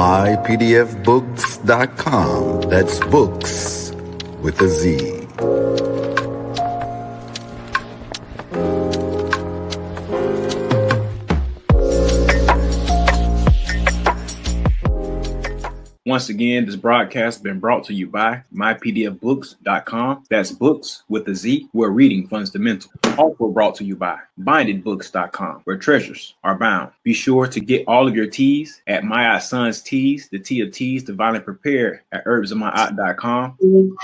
mypdfbooks.com. That's books with a Z. Once again, this broadcast has been brought to you by mypdfbooks.com. That's books with a Z, where reading fundamental. Also brought to you by bindedbooks.com, where treasures are bound. Be sure to get all of your teas at My Son's Teas, the tea of teas, divinely prepared at herbsofmyaunt.com.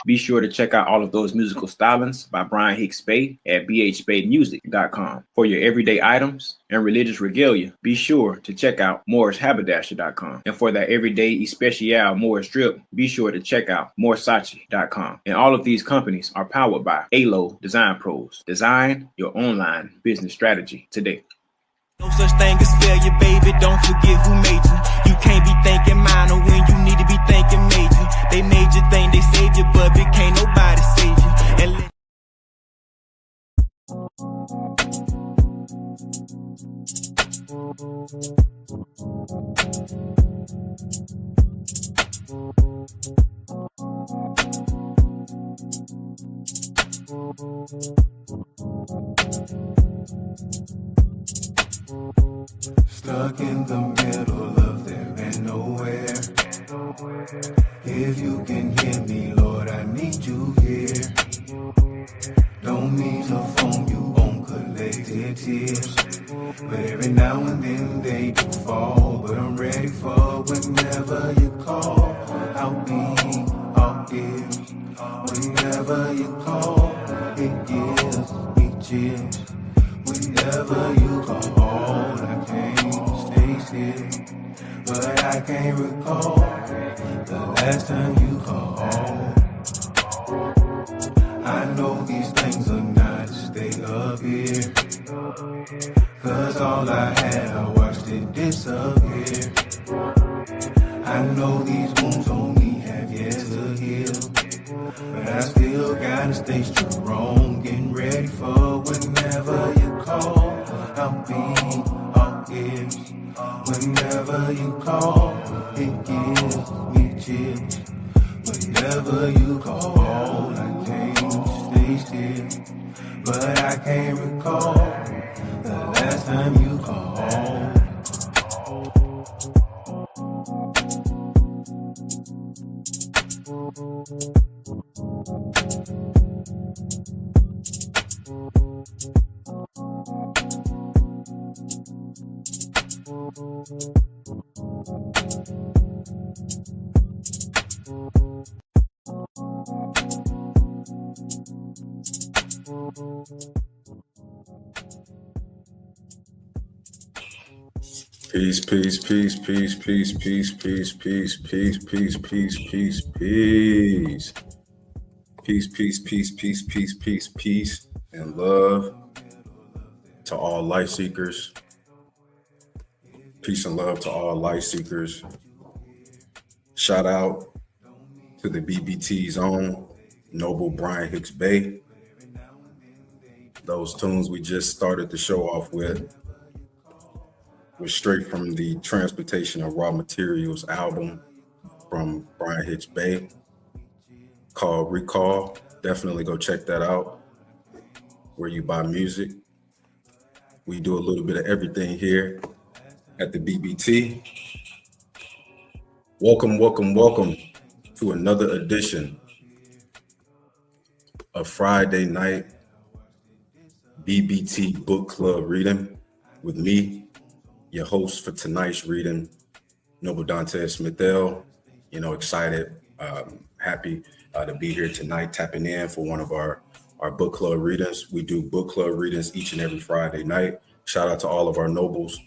Be sure to check out all of those musical stylings by Brian Hicks Spade at bhspademusic.com. For your everyday items and religious regalia, be sure to check out morrishaberdasher.com. And for that everyday especial Morris drip, be sure to check out morsachi.com. And all of these companies are powered by ALO Design Pros. Design your online business strategy today. No such thing as failure, baby. Don't forget who made you. You can't be thinking minor when you need to be thinking major. They made you think they saved you, but can't nobody save you. And stuck in the middle of there and nowhere. If you can hear me, Lord, I need you here. Don't mean to phone you on collected tears, but every now and then they do fall. But I'm ready for whenever you call. I'll give. Whenever you call, it gives me chills. Whenever you call, I can't stay still, but I can't recall the last time you called. I know these things are not to stay up here, 'cause all I had, I watched it disappear. I know these wounds only have yet to heal, but I still gotta stay strong, getting ready for whenever you call. I'll give. Whenever you call, it gives me chills. Whenever you call, I can't stay still, but I can't recall the last time you called. Peace, peace, peace, peace, peace, peace, peace, peace, peace, peace, peace, peace, peace. Peace, peace, peace, peace, peace, peace, peace, and love to all life seekers. Peace and love to all life seekers. Shout out to the BBT's own Noble Brian Hicks Bay. Those tunes we just started the show off with was straight from the Transportation of Raw Materials album from Brian Hicks Bay called Recall. Definitely go check that out where you buy music. We do a little bit of everything here at the BBT. Welcome, welcome, welcome to another edition of Friday night BBT Book Club reading with me, your host for tonight's reading, Noble Dante Smith-L. Excited, happy to be here tonight, tapping in for one of our book club readings. We do book club readings each and every Friday night. Shout out to all of our nobles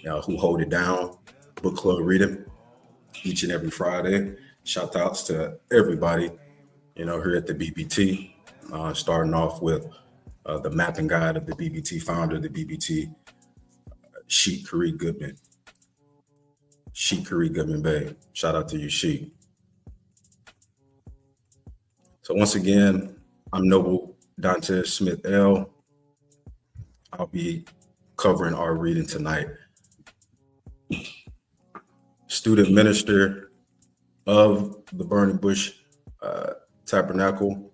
who hold it down. Book club reading each and every Friday. Shout outs to everybody, here at the BBT. Starting off with the mapping guide of the BBT, founder of the BBT, Sheik Kari Goodman. Sheik Kari Goodman Bay. Shout out to you, Sheik. So once again, I'm Noble Dante Smith-L. I'll be covering our reading tonight. student minister of the Burning Bush Tabernacle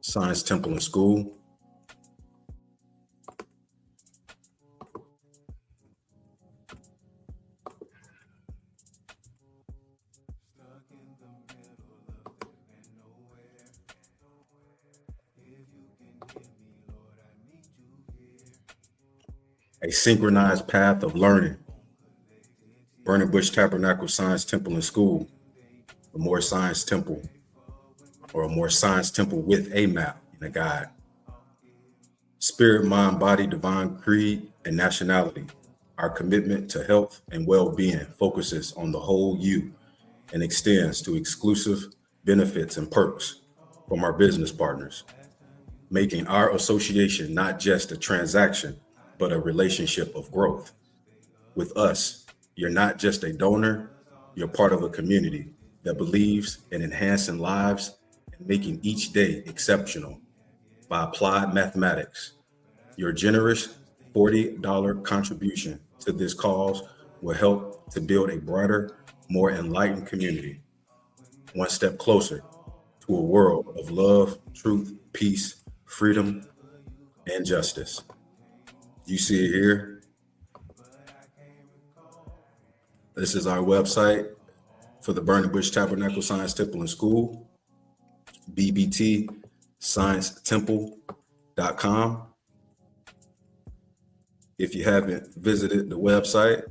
Science Temple and School. A synchronized path of learning. Burning Bush Tabernacle Science Temple and School. A more science temple, or a more science temple with a map and a guide. Spirit, mind, body, divine creed, and nationality. Our commitment to health and well-being focuses on the whole you and extends to exclusive benefits and perks from our business partners, making our association not just a transaction, but a relationship of growth. With us, you're not just a donor, you're part of a community that believes in enhancing lives and making each day exceptional by applied mathematics. Your generous $40 contribution to this cause will help to build a brighter, more enlightened community, one step closer to a world of love, truth, peace, freedom, and justice. You see it here. This is our website for the Burning Bush Tabernacle Science Temple and School, BBT ScienceTemple.com. If you haven't visited the website,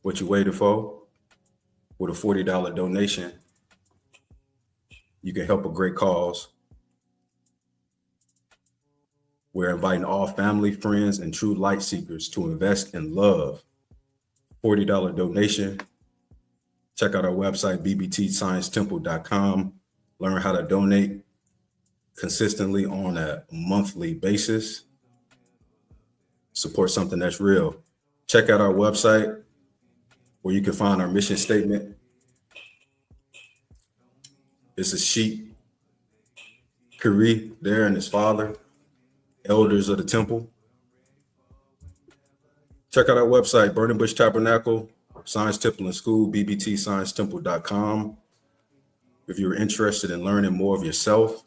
what you waiting for? With a $40 donation, you can help a great cause. We're inviting all family, friends, and true light seekers to invest in love. $40 donation. Check out our website, bbtsciencetemple.com. Learn how to donate consistently on a monthly basis. Support something that's real. Check out our website where you can find our mission statement. It's a sheep, Kari there and his father, elders of the temple. Check out our website, Burning Bush Tabernacle Science Temple and School, bbtsciencetemple.com. If you're interested in learning more of yourself,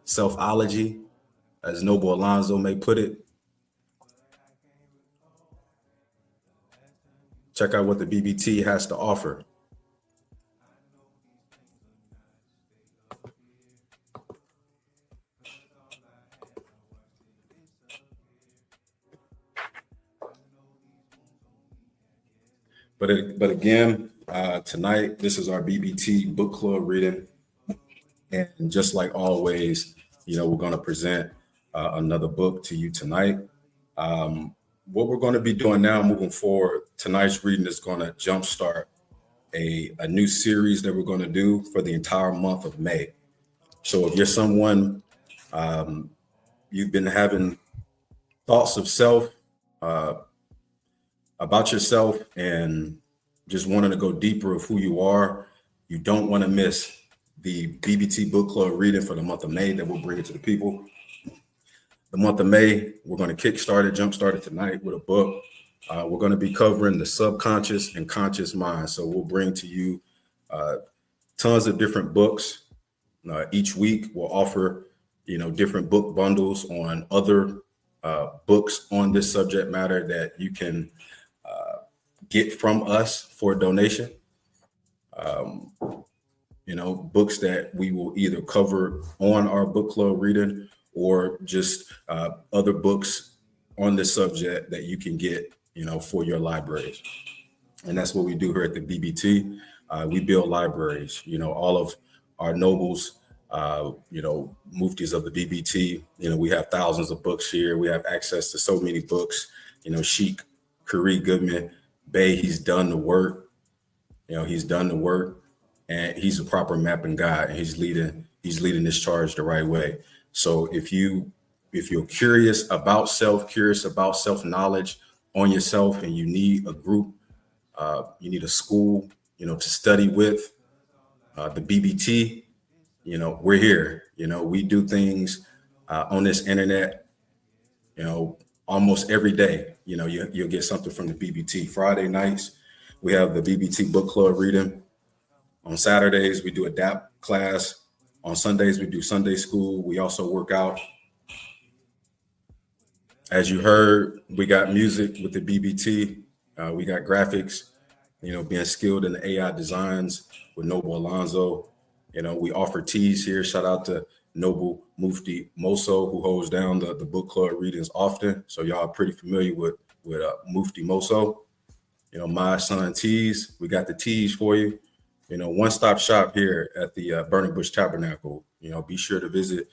selfology, as Noble Alonzo may put it, check out what the BBT has to offer. But again, tonight, this is our BBT book club reading. And just like always, we're going to present another book to you tonight. What we're going to be doing now moving forward, tonight's reading is going to jumpstart a new series that we're going to do for the entire month of May. So if you're someone, you've been having thoughts of self, about yourself, and just wanting to go deeper of who you are, you don't want to miss the BBT book club reading for the month of May that we'll bring it to the people. The month of May, we're going to jumpstart it tonight with a book. We're going to be covering the subconscious and conscious mind. So we'll bring to you tons of different books. Each week we'll offer, different book bundles on other books on this subject matter that you can get from us for a donation. Books that we will either cover on our book club reading or just other books on this subject that you can get, for your libraries. And that's what we do here at the BBT. We build libraries, all of our nobles, muftis of the BBT, we have thousands of books here. We have access to so many books, Sheikh Kari Goodman Bey, he's done the work, and he's a proper mapping guide, and he's leading this charge the right way. So if you're curious about self-knowledge on yourself, and you need a group, you need a school, to study with, the BBT, we're here. We do things on this internet, almost every day, you'll get something from the BBT. Friday nights, we have the BBT book club reading. On Saturdays, we do a DAP class. On Sundays, we do Sunday school. We also work out. As you heard, we got music with the BBT. We got graphics, being skilled in the AI designs with Noble Alonzo. We offer teas here. Shout out to Noble Mufti Moso, who holds down the book club readings often. So y'all are pretty familiar with Mufti Moso. My son teas. We got the teas for you. One-stop shop here at the Burning Bush Tabernacle. Be sure to visit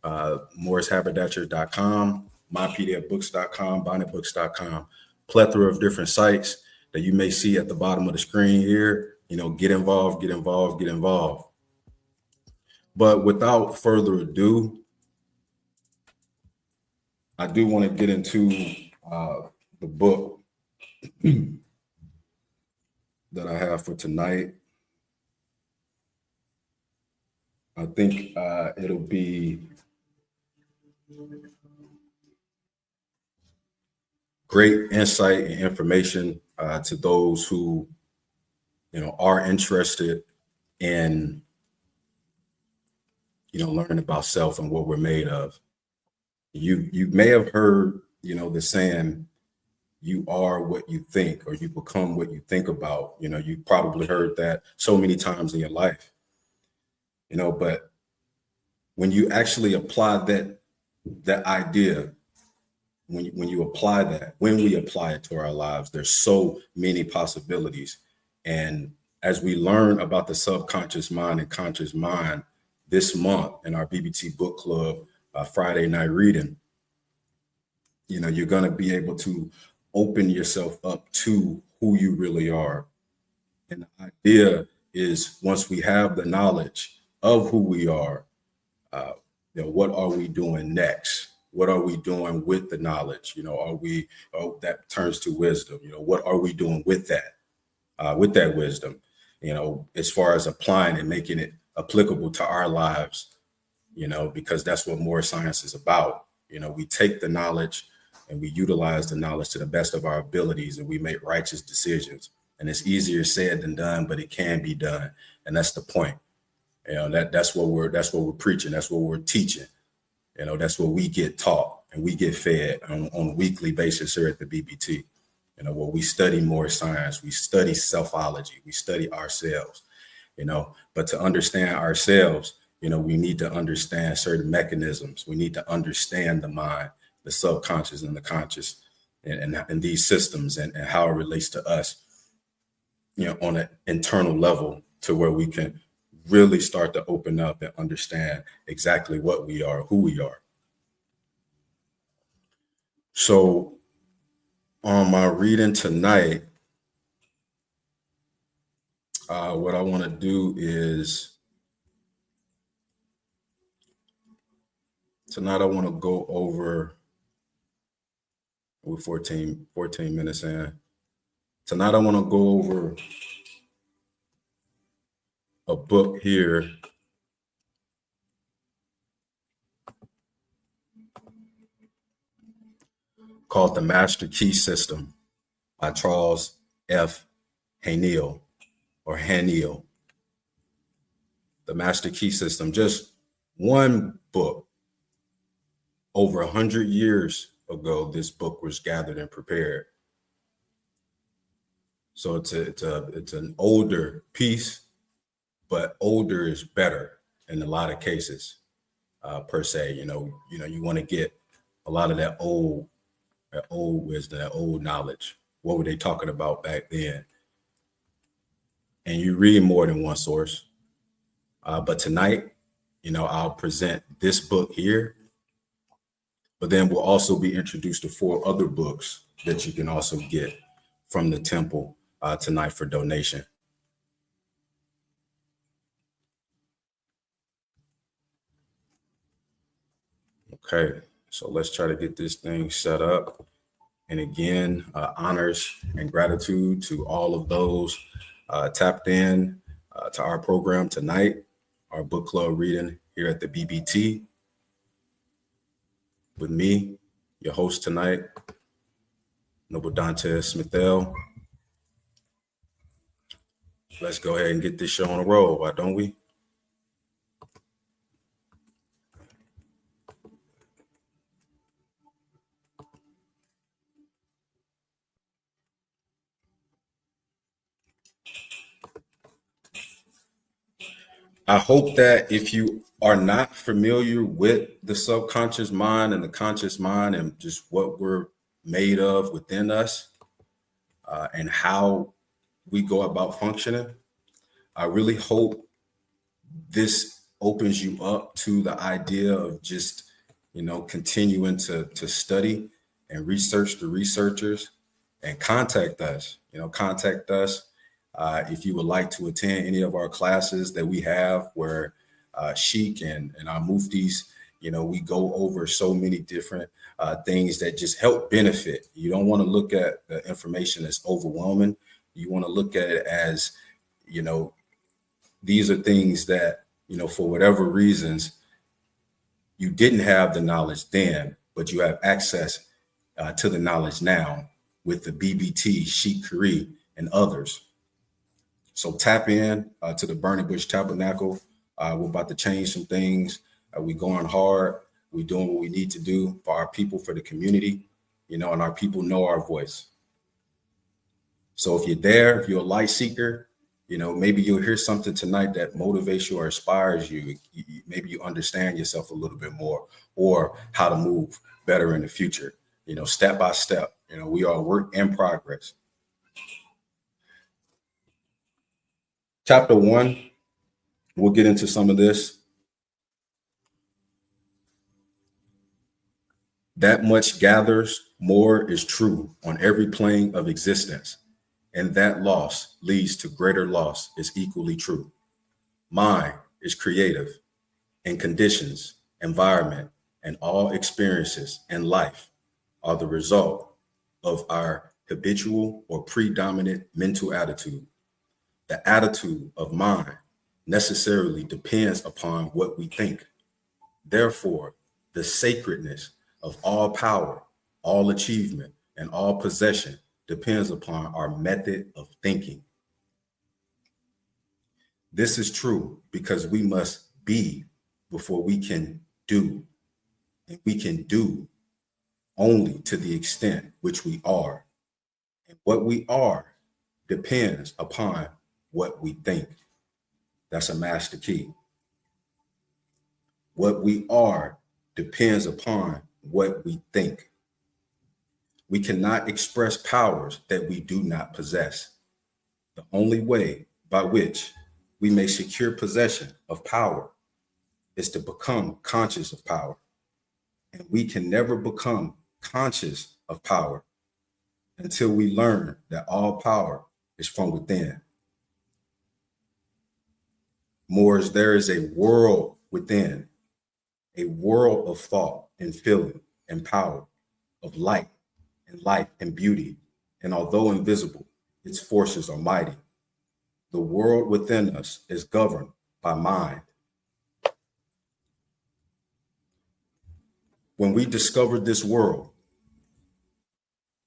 morrishaberdasher.com, mypdfbooks.com, bonnetbooks.com. Plethora of different sites that you may see at the bottom of the screen here. Get involved, get involved, get involved. But without further ado, I do want to get into the book that I have for tonight. I think it'll be great insight and information to those who, are interested in, learning about self and what we're made of. You may have heard, the saying, you are what you think, or you become what you think about. You probably heard that so many times in your life. But when you actually apply that idea, when we apply it to our lives, there's so many possibilities. And as we learn about the subconscious mind and conscious mind this month in our BBT book club Friday night reading, you're going to be able to open yourself up to who you really are. And the idea is, once we have the knowledge of who we are, what are we doing next? What are we doing with the knowledge? That turns to wisdom. What are we doing with that wisdom? As far as applying and making it applicable to our lives, because that's what more science is about. We take the knowledge and we utilize the knowledge to the best of our abilities, and we make righteous decisions. And it's easier said than done, but it can be done. And that's the point. That's what we're preaching. That's what we're teaching. That's what we get taught and we get fed on a weekly basis here at the BBT. Where we study more science, we study selfology, we study ourselves. But to understand ourselves, we need to understand certain mechanisms. We need to understand the mind, the subconscious and the conscious, and these systems and how it relates to us, on an internal level, to where we can really start to open up and understand exactly what we are, who we are. So on my reading tonight, what I want to do is, tonight I want to go over, we're 14 minutes in. Tonight I want to go over a book here called The Master Key System by Charles F. Haniel, or Haniel. The Master Key System, just one book. Over 100 years ago, this book was gathered and prepared. So it's an older piece, but older is better in a lot of cases, per se. You want to get a lot of that old wisdom, that old knowledge. What were they talking about back then? And you read more than one source. But tonight, I'll present this book here, but then we'll also be introduced to 4 other books that you can also get from the temple tonight for donation. Okay, so let's try to get this thing set up. And again, honors and gratitude to all of those tapped in to our program tonight, our book club reading here at the BBT with me, your host tonight, Noble Dantes Smithell. Let's go ahead and get this show on the roll, why don't we? I hope that if you are not familiar with the subconscious mind and the conscious mind and just what we're made of within us and how we go about functioning, I really hope this opens you up to the idea of just, continuing to study and research the researchers and contact us. If you would like to attend any of our classes that we have where Sheikh and our muftis, we go over so many different things that just help benefit. You don't want to look at the information as overwhelming. You want to look at it as, these are things that, for whatever reasons, you didn't have the knowledge then, but you have access to the knowledge now with the BBT, Sheikh Khari, and others. So tap in to the Burning Bush Tabernacle. We're about to change some things. We're going hard. We're doing what we need to do for our people, for the community, and our people know our voice. So if you're there, if you're a light seeker, maybe you'll hear something tonight that motivates you or inspires you. Maybe you understand yourself a little bit more or how to move better in the future, step by step. We are a work in progress. Chapter 1, we'll get into some of this. That much gathers, more is true on every plane of existence. And that loss leads to greater loss is equally true. Mind is creative, and conditions, environment, and all experiences in life are the result of our habitual or predominant mental attitude. The attitude of mind necessarily depends upon what we think. Therefore, the sacredness of all power, all achievement, and all possession depends upon our method of thinking. This is true because we must be before we can do. And we can do only to the extent which we are. And what we are depends upon what we think. That's a master key. What we are depends upon what we think. We cannot express powers that we do not possess. The only way by which we may secure possession of power is to become conscious of power. And we can never become conscious of power until we learn that all power is from within. Moors, there is a world within, a world of thought and feeling and power, of light and life and beauty. And although invisible, its forces are mighty. The world within us is governed by mind. When we discover this world,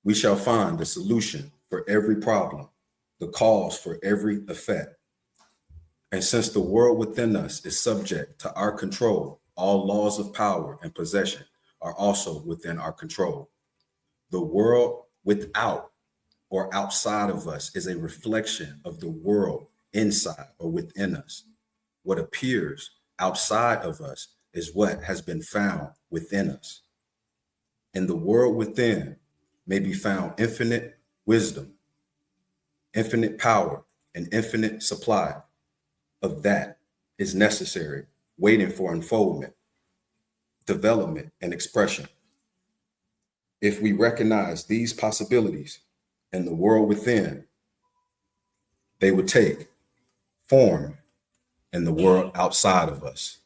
we shall find the solution for every problem, the cause for every effect. And since the world within us is subject to our control, all laws of power and possession are also within our control. The world without or outside of us is a reflection of the world inside or within us. What appears outside of us is what has been found within us. In the world within may be found infinite wisdom, infinite power, and infinite supply of that is necessary, waiting for unfoldment, development, and expression. If we recognize these possibilities in the world within, they would take form in the world outside of us.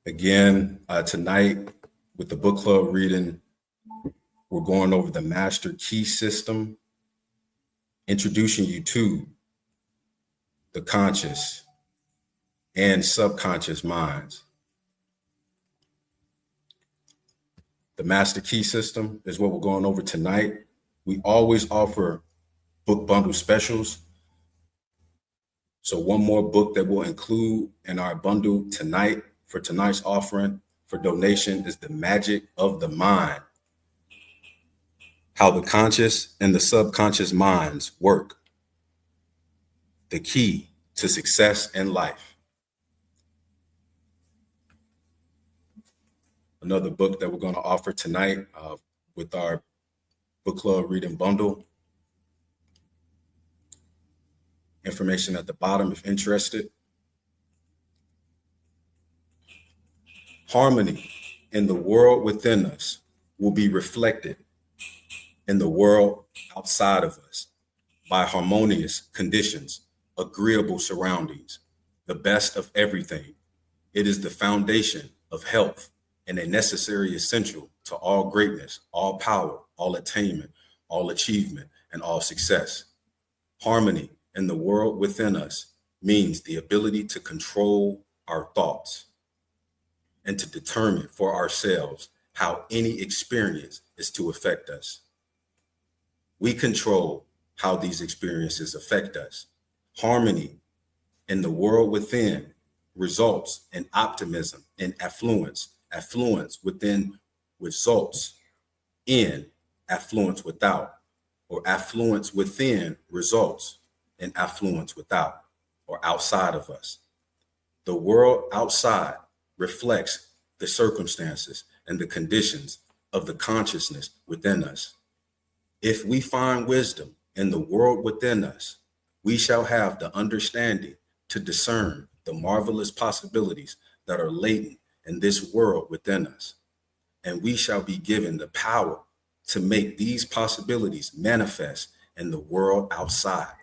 Again, tonight with the book club reading, we're going over the master key system, introducing you to the conscious and subconscious minds. The Master Key System is what we're going over tonight. We always offer book bundle specials. So one more book that we'll include in our bundle tonight for tonight's offering for donation is The Magic of the Mind: How the Conscious and the Subconscious Minds Work. The Key to Success in Life. Another book that we're going to offer tonight with our book club reading bundle. Information at the bottom if interested. Harmony in the world within us will be reflected in the world outside of us by harmonious conditions, agreeable surroundings, the best of everything. It is the foundation of health and a necessary essential to all greatness, all power, all attainment, all achievement, and all success. Harmony in the world within us means the ability to control our thoughts and to determine for ourselves how any experience is to affect us. We control how these experiences affect us. Harmony in the world within results in optimism and affluence. Affluence within results in affluence without, or affluence within results in affluence without or outside of us. The world outside reflects the circumstances and the conditions of the consciousness within us. If we find wisdom in the world within us, we shall have the understanding to discern the marvelous possibilities that are latent in this world within us. And we shall be given the power to make these possibilities manifest in the world outside.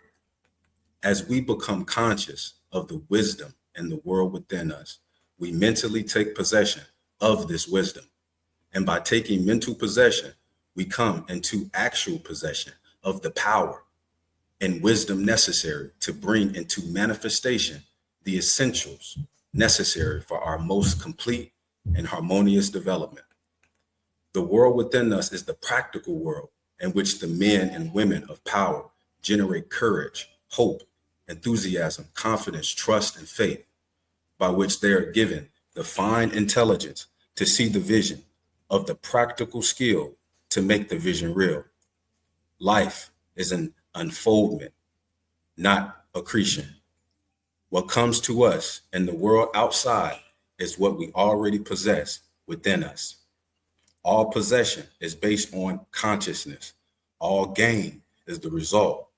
As we become conscious of the wisdom in the world within us, we mentally take possession of this wisdom. And by taking mental possession, we come into actual possession of the power and wisdom necessary to bring into manifestation the essentials necessary for our most complete and harmonious development. The world within us is the practical world in which the men and women of power generate courage, hope, enthusiasm, confidence, trust, and faith, by which they are given the fine intelligence to see the vision of the practical skill to make the vision real. Life is an unfoldment, not accretion. What comes to us in the world outside is what we already possess within us. All possession is based on consciousness. All gain is the result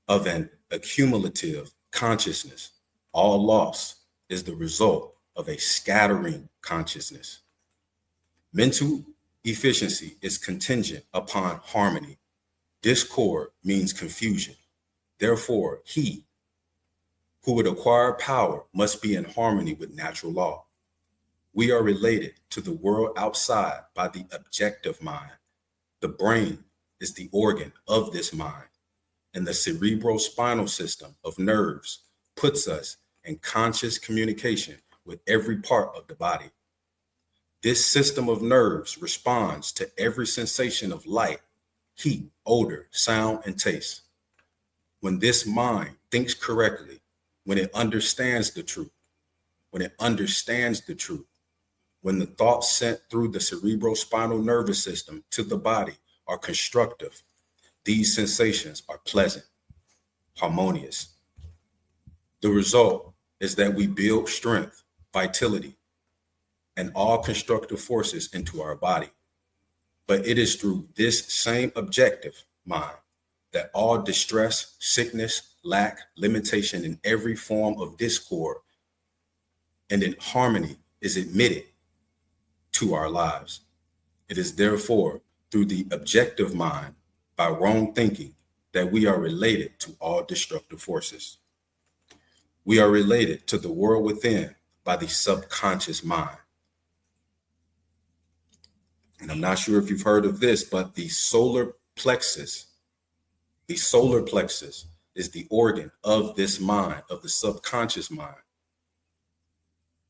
of an accumulative consciousness. All loss is the result of a scattering consciousness. Mental efficiency is contingent upon harmony. Discord means confusion. Therefore, he who would acquire power must be in harmony with natural law. We are related to the world outside by the objective mind. The brain is the organ of this mind, and the cerebrospinal system of nerves puts us in conscious communication with every part of the body. This system of nerves responds to every sensation of light, heat, odor, sound, and taste. When this mind thinks correctly, when it understands the truth, when the thoughts sent through the cerebrospinal nervous system to the body are constructive, these sensations are pleasant, harmonious. The result is that we build strength, vitality, and all constructive forces into our body. But it is through this same objective mind that all distress, sickness, lack, limitation, and every form of discord and inharmony is admitted to our lives. It is therefore through the objective mind, by wrong thinking, that we are related to all destructive forces. We are related to the world within by the subconscious mind. And I'm not sure if you've heard of this, but the solar plexus is the organ of this mind, of the subconscious mind.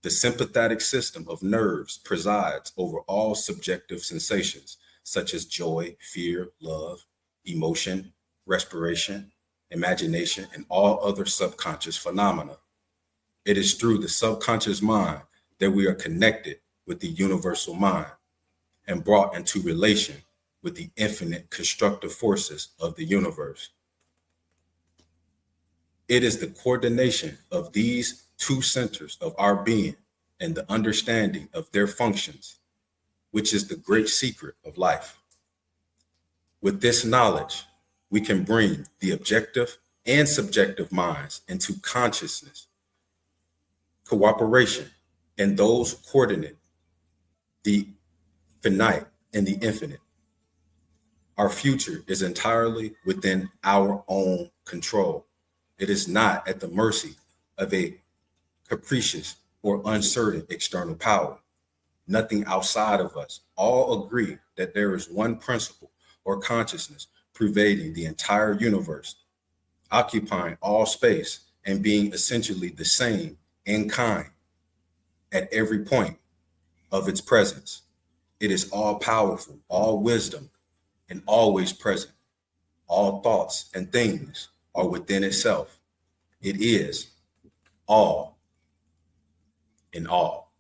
The sympathetic system of nerves presides over all subjective sensations, such as joy, fear, love, emotion, respiration, imagination, and all other subconscious phenomena. It is through the subconscious mind that we are connected with the universal mind and brought into relation with the infinite constructive forces of the universe. It is the coordination of these two centers of our being and the understanding of their functions, which is the great secret of life. With this knowledge, we can bring the objective and subjective minds into consciousness, cooperation, and those coordinate the finite and the infinite. Our future is entirely within our own control. It is not at the mercy of a capricious or uncertain external power. Nothing outside of us. All agree that there is one principle or consciousness pervading the entire universe, occupying all space and being essentially the same in kind at every point of its presence. It is all powerful, all wisdom, and always present. All thoughts and things are within itself. It is all in all.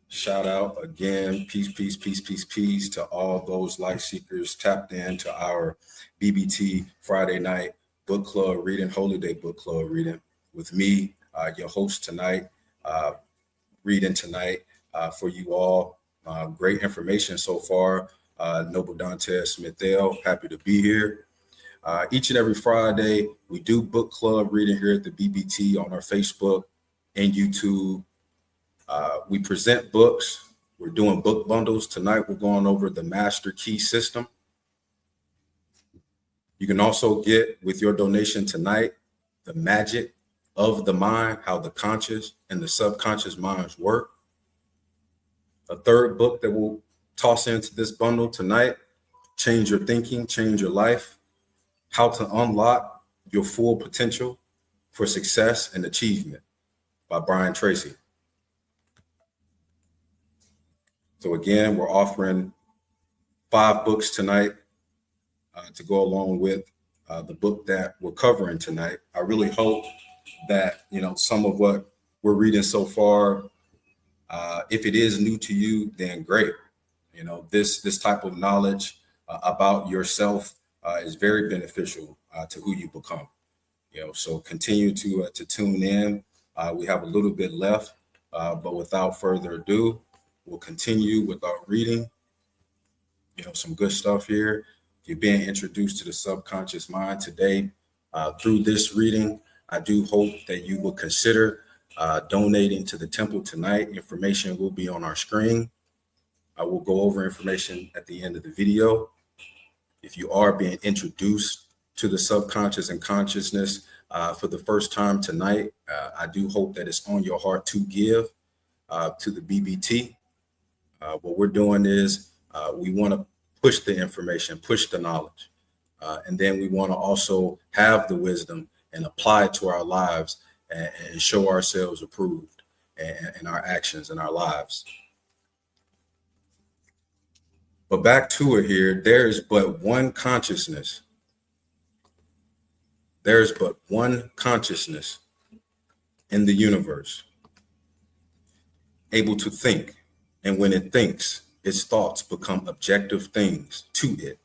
Shout out again, peace, peace, peace, peace, peace to all those light seekers tapped into our BBT Friday night book club reading, Holy Day book club reading with me, your host tonight, reading tonight for you all. Great information so far. Noble Dantes Smith-Dale, happy to be here. Each and every Friday, we do book club reading here at the BBT on our Facebook and YouTube. We present books. We're doing book bundles. Tonight, we're going over the Master Key System. You can also get, with your donation tonight, The Magic of the Mind, how the conscious and the subconscious minds work. A third book that we'll toss into this bundle tonight, Change Your Thinking, Change Your Life, How to Unlock Your Full Potential for Success and Achievement by Brian Tracy. So again, we're offering 5 books tonight to go along with the book that we're covering tonight. I really hope that, some of what we're reading so far, if it is new to you, then great. This type of knowledge about yourself is very beneficial to who you become. So continue to tune in. We have a little bit left, but without further ado, we'll continue with our reading. Some good stuff here. If you're being introduced to the subconscious mind today through this reading, I do hope that you will consider donating to the temple tonight. Information will be on our screen. I will go over information at the end of the video. If you are being introduced to the subconscious and consciousness for the first time tonight, I do hope that it's on your heart to give to the BBT. What we're doing is we want to push the information, push the knowledge, and then we want to also have the wisdom and apply it to our lives and show ourselves approved in our actions and our lives. But back to it here, there's but one consciousness. There's but one consciousness in the universe, able to think. And when it thinks, its thoughts become objective things to it.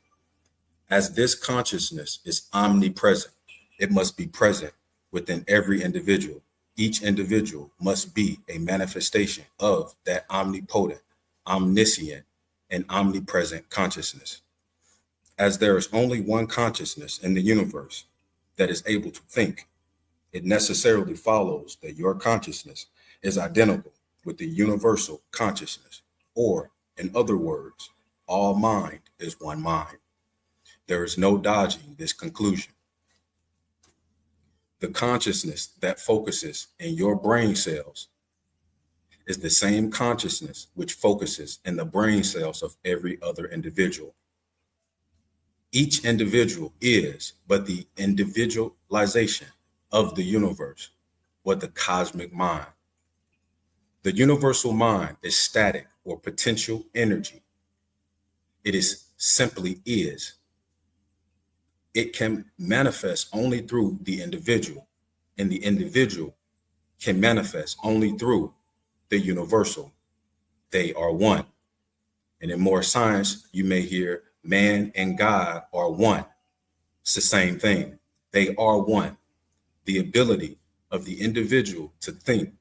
As this consciousness is omnipresent, it must be present within every individual. Each individual must be a manifestation of that omnipotent, omniscient, and omnipresent consciousness. As there is only one consciousness in the universe that is able to think, it necessarily follows that your consciousness is identical with the universal consciousness, or in other words, all mind is one mind. There is no dodging this conclusion. The consciousness that focuses in your brain cells is the same consciousness which focuses in the brain cells of every other individual. Each individual is but the individualization of the universe or the cosmic mind. The universal mind is static or potential energy. It is simply is. It can manifest only through the individual, and the individual can manifest only through the universal. They are one. And in more science, you may hear man and God are one. It's the same thing. They are one. The ability of the individual to think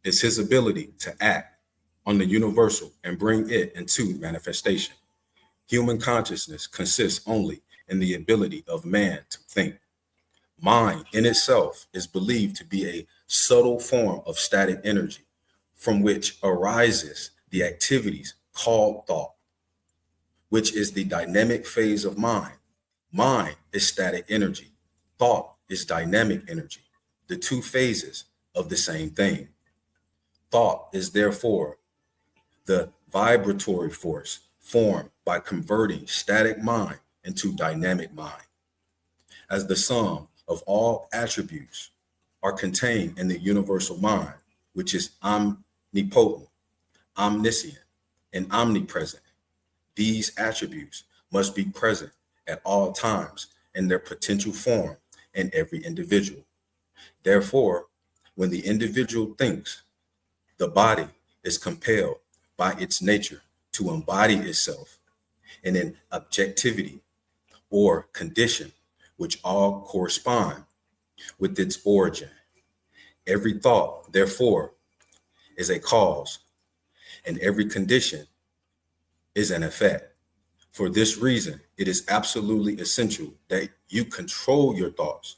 is his ability to act on the universal and bring it into manifestation. Human consciousness consists only in the ability of man to think. Mind in itself is believed to be a subtle form of static energy from which arises the activities called thought, which is the dynamic phase of mind. Mind is static energy. Thought is dynamic energy, the two phases of the same thing. Thought is therefore the vibratory force formed by converting static mind into dynamic mind. As the sum of all attributes are contained in the universal mind, which is omnipotent, omniscient, and omnipresent, these attributes must be present at all times in their potential form in every individual. Therefore, when the individual thinks, the body is compelled by its nature to embody itself in an objectivity or condition which all correspond with its origin. Every thought, therefore, is a cause, and every condition is an effect. For this reason, it is absolutely essential that you control your thoughts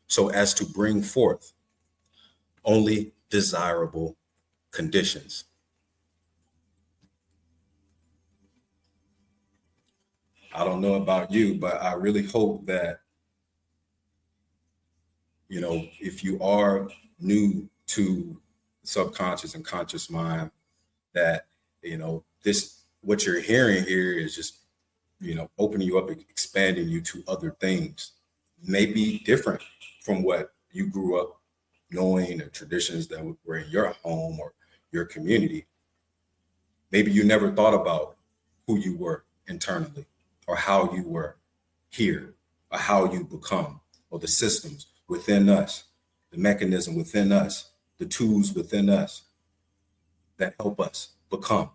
so as to bring forth only desirable conditions. I don't know about you, but I really hope that, if you are new to subconscious and conscious mind, that, what you're hearing here is just, opening you up, expanding you to other things, maybe different from what you grew up knowing, or traditions that were in your home or your community. Maybe you never thought about who you were internally, or how you were here, or how you become, or the systems within us, the mechanism within us, the tools within us that help us become.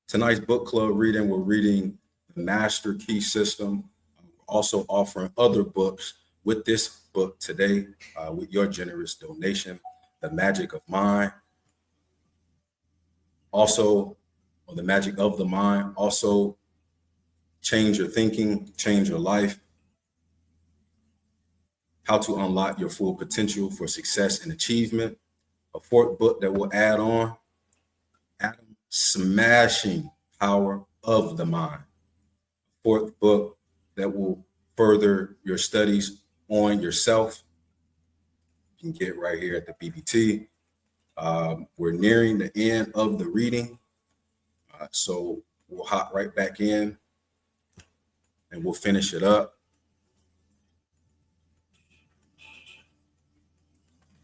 Tonight's book club reading, we're reading the Master Key System. We're also offering other books with this book today, with your generous donation, The Magic of Mind. Also, or The Magic of the Mind. Also, Change Your Thinking, Change Your Life. How to Unlock Your Full Potential for Success and Achievement. A fourth book that we'll add on, Smashing Power of the Mind. Fourth book that will further your studies on yourself. You can get right here at the BBT. We're nearing the end of the reading, so we'll hop right back in and we'll finish it up.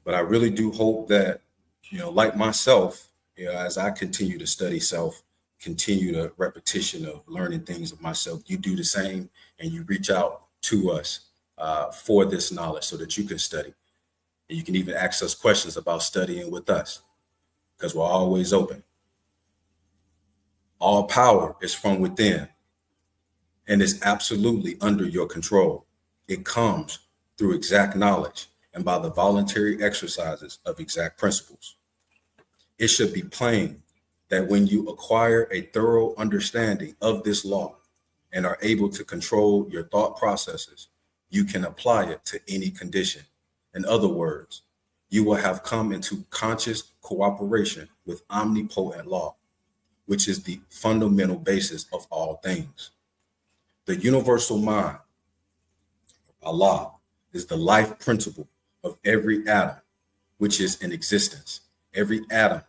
But I really do hope that, like myself, as I continue to study self, continue the repetition of learning things of myself, you do the same, and you reach out to us for this knowledge so that you can study. And you can even ask us questions about studying with us, because we're always open. All power is from within and is absolutely under your control. It comes through exact knowledge and by the voluntary exercises of exact principles. It should be plain that when you acquire a thorough understanding of this law and are able to control your thought processes, you can apply it to any condition. In other words, you will have come into conscious cooperation with omnipotent law, which is the fundamental basis of all things. The universal mind, Allah, is the life principle of every atom, which is in existence. Every atom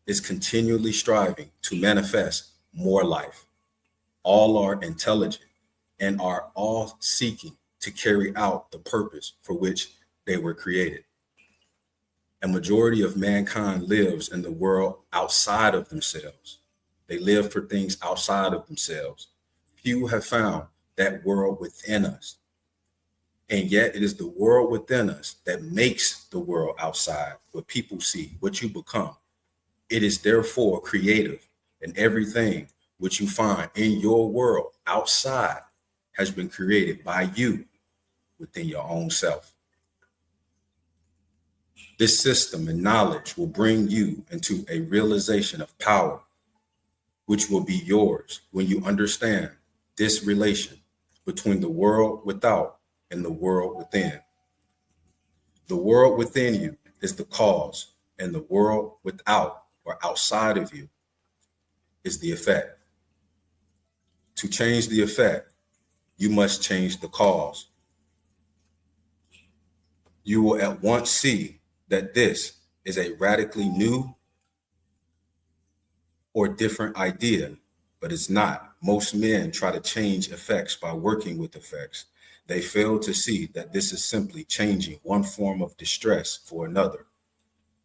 is continually striving to manifest more life. All are intelligent and are all seeking to carry out the purpose for which they were created. A majority of mankind lives in the world outside of themselves. They live for things outside of themselves. Few have found that world within us. And yet it is the world within us that makes the world outside, what people see, what you become. It is therefore creative, and everything which you find in your world outside has been created by you within your own self. This system and knowledge will bring you into a realization of power, which will be yours when you understand this relation between the world without and the world within. The world within you is the cause, and the world without or outside of you is the effect. To change the effect, you must change the cause. You will at once see that this is a radically new or different idea, but it's not. Most men try to change effects by working with effects. They fail to see that this is simply changing one form of distress for another.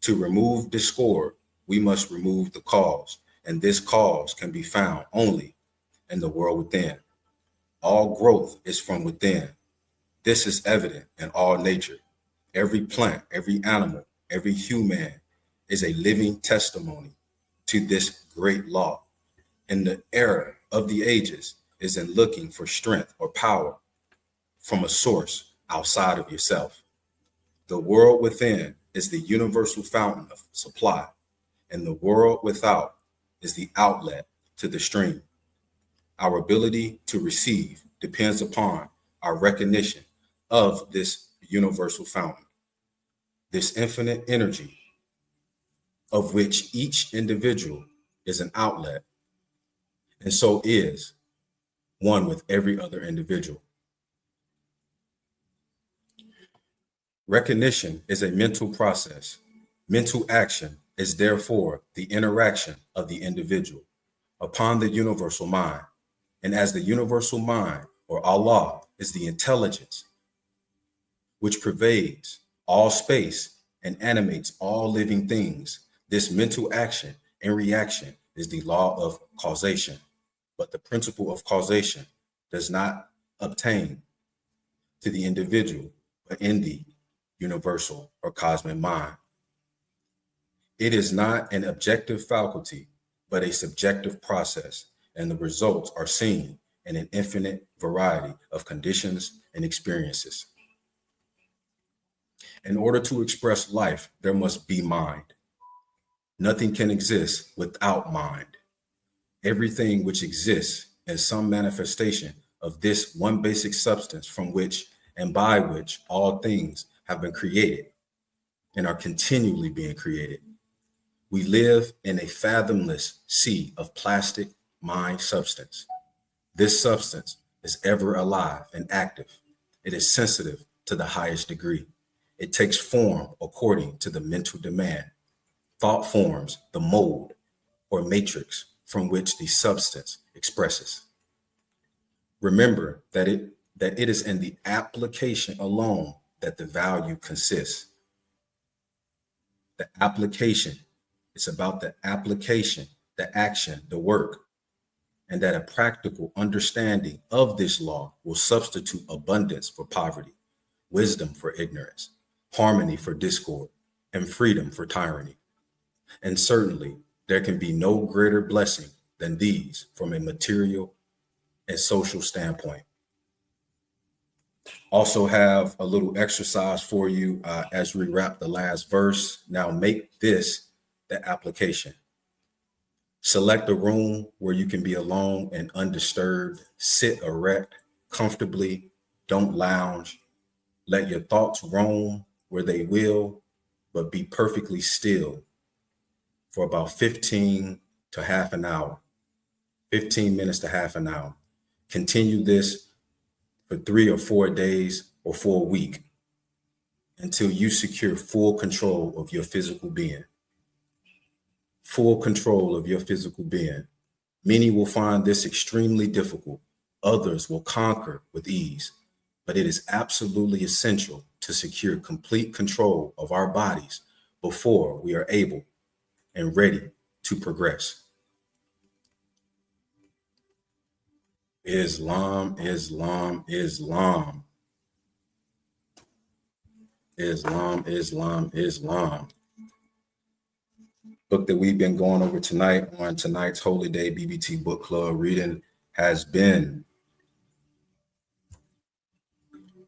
To remove discord, we must remove the cause, and this cause can be found only in the world within. All growth is from within. This is evident in all nature. Every plant, every animal, every human is a living testimony to this great law. And the error of the ages is in looking for strength or power from a source outside of yourself. The world within is the universal fountain of supply, and the world without is the outlet to the stream. Our ability to receive depends upon our recognition of this universal fountain, this infinite energy of which each individual is an outlet, and so is one with every other individual. Recognition is a mental process. Mental action is therefore the interaction of the individual upon the universal mind. And as the universal mind, or Allah, is the intelligence which pervades all space and animates all living things, this mental action and reaction is the law of causation. But the principle of causation does not obtain to the individual, but in the universal or cosmic mind. It is not an objective faculty, but a subjective process, and the results are seen in an infinite variety of conditions and experiences. In order to express life, there must be mind. Nothing can exist without mind. Everything which exists is some manifestation of this one basic substance from which and by which all things have been created and are continually being created. We live in a fathomless sea of plastic mind substance. This substance is ever alive and active. It is sensitive to the highest degree. It takes form according to the mental demand. Thought forms the mold or matrix from which the substance expresses. Remember that it is in the application alone that the value consists. The application, it's about the application, the action, the work, and that a practical understanding of this law will substitute abundance for poverty, wisdom for ignorance, harmony for discord, and freedom for tyranny. And certainly, there can be no greater blessing than these from a material and social standpoint. Also have a little exercise for you as we wrap the last verse. Now make this the application. Select a room where you can be alone and undisturbed. Sit erect, comfortably. Don't lounge. Let your thoughts roam where they will, but be perfectly still for about 15 to half an hour. 15 minutes to half an hour. Continue this for 3 or 4 days or for a week until you secure full control of your physical being. Full control of your physical being. Many will find this extremely difficult. Others will conquer with ease. But it is absolutely essential to secure complete control of our bodies before we are able and ready to progress. Islam, Islam, Islam. Islam, Islam, Islam. Book that we've been going over tonight on tonight's Holy Day BBT Book Club reading has been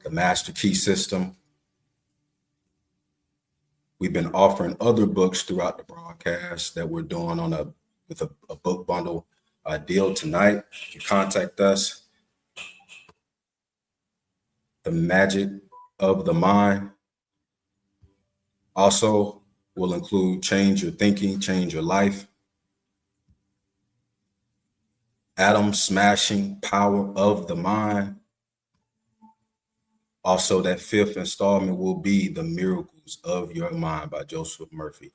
The Master Key System. We've been offering other books throughout the broadcast that we're doing on with a book bundle deal tonight. If you contact us, The Magic of the Mind also will include Change Your Thinking, Change Your Life, Atom Smashing Power of the Mind. Also, that fifth installment will be The Miracles of Your Mind by Joseph Murphy.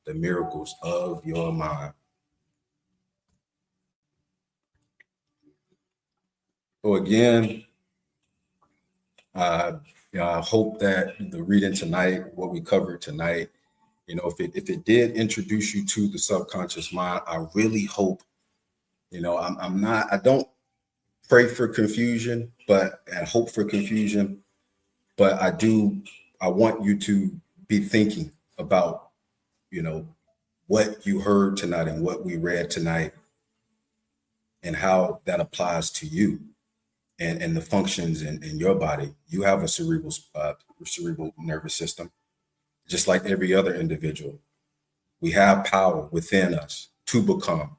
The Miracles of Your Mind. So again, I hope that the reading tonight, what we covered tonight, if it did introduce you to the subconscious mind, I really hope, I don't pray for confusion, and hope for confusion, but I want you to be thinking about, what you heard tonight and what we read tonight and how that applies to you and the functions in your body. You have a cerebral nervous system, just like every other individual. We have power within us to become.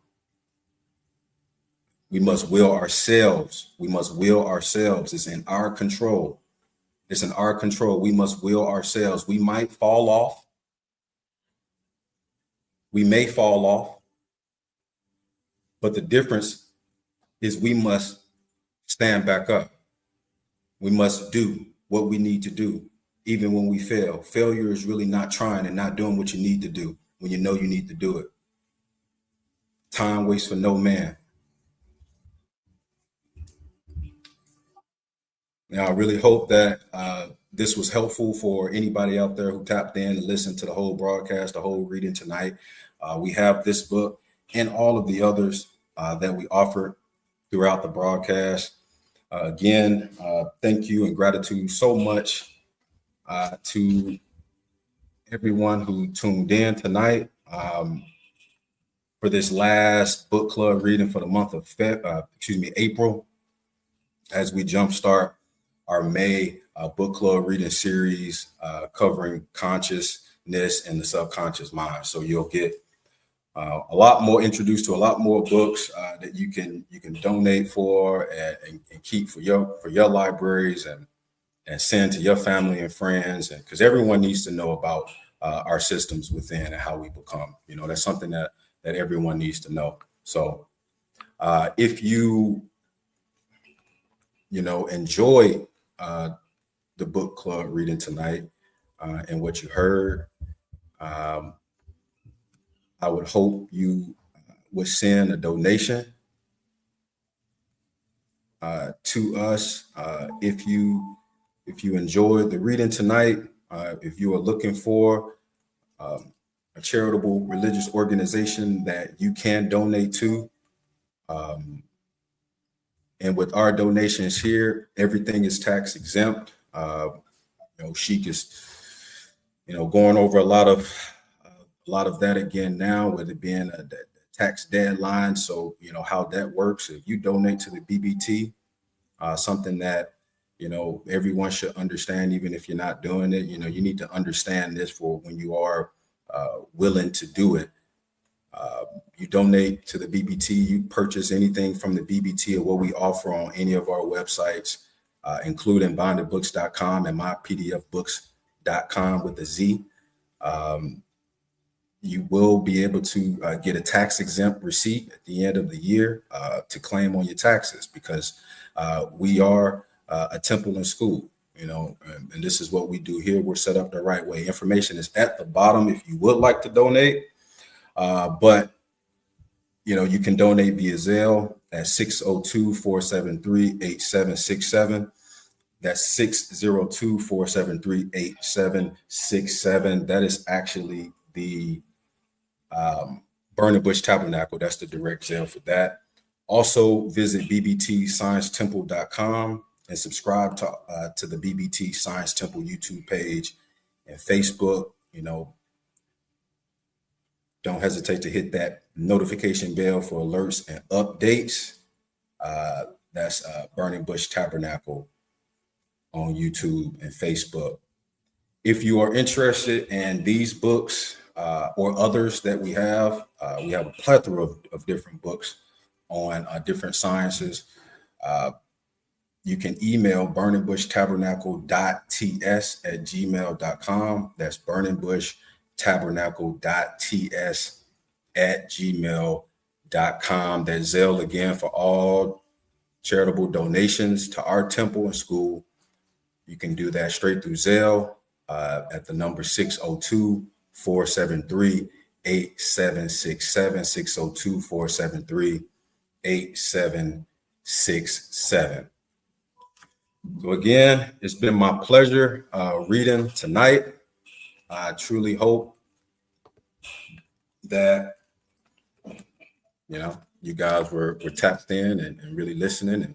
We must will ourselves. We must will ourselves. It's in our control. It's in our control. We must will ourselves. We might fall off. We may fall off. But the difference is we must stand back up. We must do what we need to do, even when we fail. Failure is really not trying and not doing what you need to do when you know you need to do it. Time waits for no man. Now, I really hope that this was helpful for anybody out there who tapped in and listened to the whole broadcast, the whole reading tonight. We have this book and all of the others that we offered throughout the broadcast. Again, thank you and gratitude so much to everyone who tuned in tonight for this last book club reading for the month of April, as we jumpstart our May book club reading series covering consciousness and the subconscious mind. So you'll get a lot more, introduced to a lot more books that you can donate for and keep for your libraries and send to your family and friends, and because everyone needs to know about our systems within and how we become. That's something that everyone needs to know. So if you enjoy the book club reading tonight and what you heard, I would hope you would send a donation to us. If you enjoyed the reading tonight, if you are looking for a charitable religious organization that you can donate to, and with our donations here, everything is tax exempt. Sheik is, going over a lot of that again now, with it being a tax deadline. So, how that works. If you donate to the BBT, something that, everyone should understand, even if you're not doing it, you need to understand this for when you are willing to do it. You donate to the BBT, you purchase anything from the BBT or what we offer on any of our websites, including bondedbooks.com and mypdfbooks.com with a Z. You will be able to get a tax exempt receipt at the end of the year to claim on your taxes, because we are a temple and school, and this is what we do here. We're set up the right way. Information is at the bottom if you would like to donate. But You can donate via Zelle at 602-473-8767. That's 602-473-8767. That is actually the Burning Bush Tabernacle. That's the direct Zelle for that. Also visit bbtsciencetemple.com and subscribe to the BBT Science Temple YouTube page and Facebook. Don't hesitate to hit that notification bell for alerts and updates. That's Burning Bush Tabernacle on YouTube and Facebook. If you are interested in these books or others that we have a plethora of different books on different sciences. You can email burningbushtabernacle.ts@gmail.com. That's burningbushtabernacle.ts@gmail.com. That's Zelle again for all charitable donations to our temple and school. You can do that straight through Zelle at the number 602-473-8767, 602-473-8767. So again, it's been my pleasure reading tonight. I truly hope that you guys were tapped in and really listening and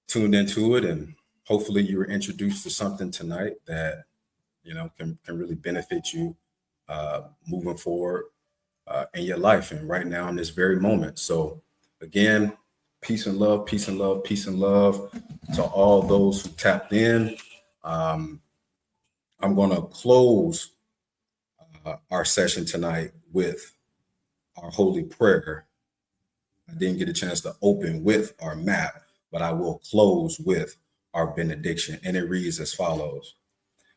tuned into it, and hopefully you were introduced to something tonight that can really benefit you moving forward in your life and right now in this very moment. So again, peace and love, peace and love, peace and love to all those who tapped in. I'm going to close our session tonight with our holy prayer. I didn't get a chance to open with our map, but I will close with our benediction, and it reads as follows.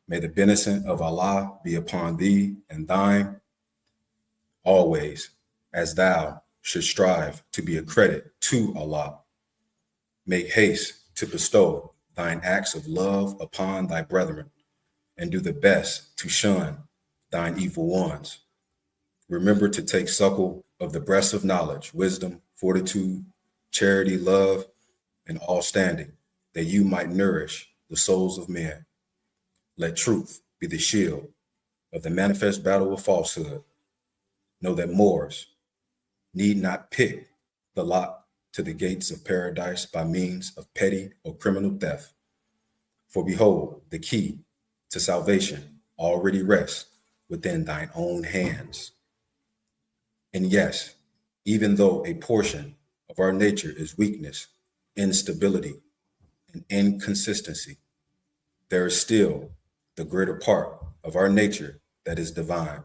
May the benediction of Allah be upon thee and thine always, as thou should strive to be a credit to Allah. Make haste to bestow thine acts of love upon thy brethren, and do the best to shun thine evil ones. Remember to take suckle of the breast of knowledge, wisdom, fortitude, charity, love, and all standing, that you might nourish the souls of men. Let truth be the shield of the manifest battle of falsehood. Know that Moors need not pick the lock to the gates of paradise by means of petty or criminal theft. For behold, the key to salvation already rests within thine own hands. And yes, even though a portion of our nature is weakness, instability, and inconsistency, there is still the greater part of our nature that is divine.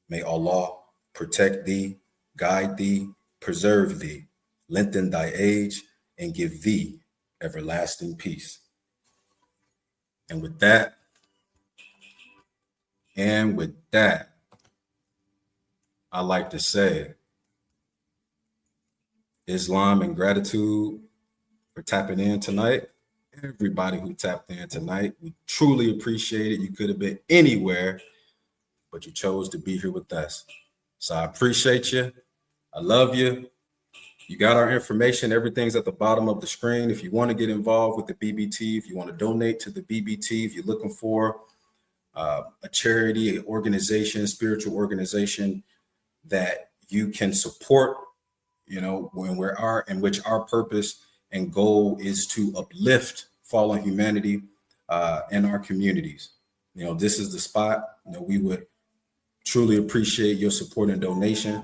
May Allah protect thee, guide thee, preserve thee, lengthen thy age, and give thee everlasting peace. And with that, I like to say Islam and gratitude for tapping in tonight. Everybody who tapped in tonight, we truly appreciate it. You could have been anywhere, but you chose to be here with us. So I appreciate you. I love you. You got our information. Everything's at the bottom of the screen. If you want to get involved with the BBT, if you want to donate to the BBT, if you're looking for a charity, an organization, spiritual organization that you can support, in which our purpose and goal is to uplift fallen humanity in our communities. This is the spot. We would truly appreciate your support and donation.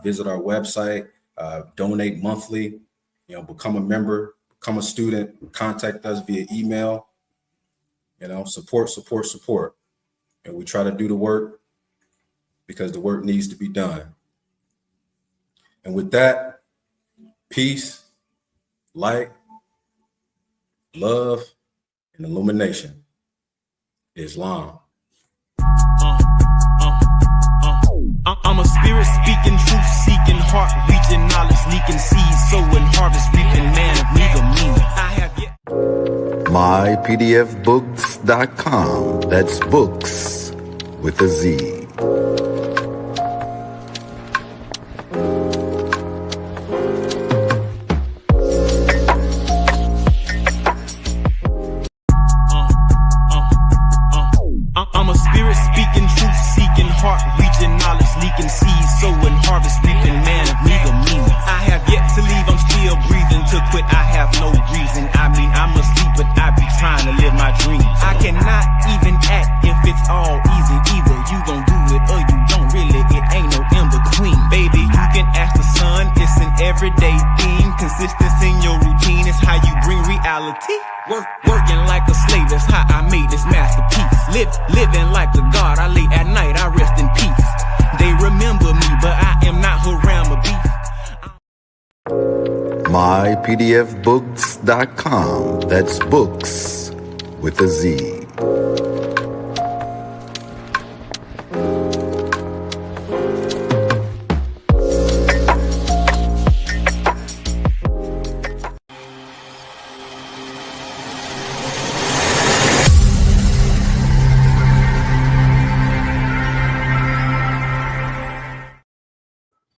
Visit our website, donate monthly, become a member, become a student, contact us via email, support. And we try to do the work because the work needs to be done. And with that, peace, light, love, and illumination. Islam. I'm a spirit speaking, truth seeking, heart reaching, knowledge leaking, seed sowing, harvest reaping, man of meager means. I have yet. mypdfbooks.com. That's books with a Z. everyday theme. Consistency in your routine is how you bring reality. Working like a slave, that's how I made this masterpiece. Living like a god, I lay at night, I rest in peace. They remember me, but I am not Haram or beef. mypdfbooks.com. That's books with a Z.